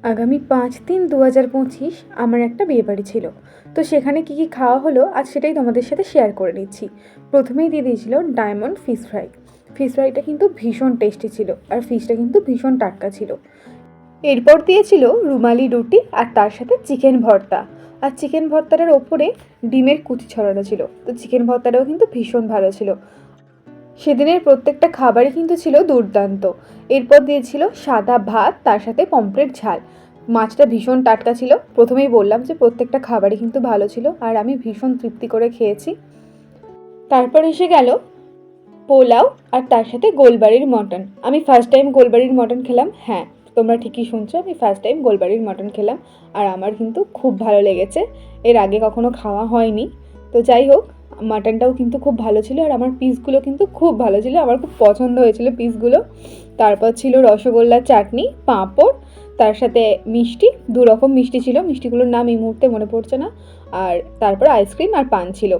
আগামী 5/3/2025 আমার একটা বিয়েবাড়ি ছিল। তো সেখানে কী কী খাওয়া হলো আজ সেটাই তোমাদের সাথে শেয়ার করে নিচ্ছি। প্রথমেই দিয়ে দিয়েছিল ডায়মন্ড ফিশ ফ্রাই। ফিশ ফ্রাইটা কিন্তু ভীষণ টেস্টি ছিল, আর ফিশটা কিন্তু ভীষণ টাটকা ছিল। এরপর দিয়েছিল রুমালি রুটি আর তার সাথে চিকেন ভর্তা। আর চিকেন ভর্তাটার ওপরে ডিমের কুচি ছড়ানো ছিল। তো চিকেন ভর্তাটাও কিন্তু ভীষণ ভালো ছিল। সেদিনের প্রত্যেকটা খাবারই কিন্তু ছিল দুর্দান্ত। এরপর দিয়েছিল সাদা ভাত, তার সাথে পমফ্রেট ঝাল। মাছটা ভীষণ টাটকা ছিল। প্রথমেই বললাম যে প্রত্যেকটা খাবারই কিন্তু ভালো ছিল, আর আমি ভীষণ তৃপ্তি করে খেয়েছি। তারপর এসে গেল পোলাও আর তার সাথে গোলবাড়ির মটন। আমি ফার্স্ট টাইম গোলবাড়ির মটন খেলাম। হ্যাঁ, তোমরা ঠিকই শুনছো, আমি ফার্স্ট টাইম গোলবাড়ির মটন খেলাম, আর আমার কিন্তু খুব ভালো লেগেছে। এর আগে কখনো খাওয়া হয়নি। তো যাই হোক, মাটনটাও কিন্তু খুব ভালো ছিল, আর আমার পিসগুলো কিন্তু খুব ভালো ছিল, আমার খুব পছন্দ হয়েছিল পিসগুলো। তারপর ছিল রসগোল্লা, চাটনি, পাঁপড়, তার সাথে মিষ্টি, 2 রকম মিষ্টি ছিল, মিষ্টিগুলোর নাম এই মুহূর্তে মনে পড়ছে না। আর তারপর আইসক্রিম আর পান ছিল।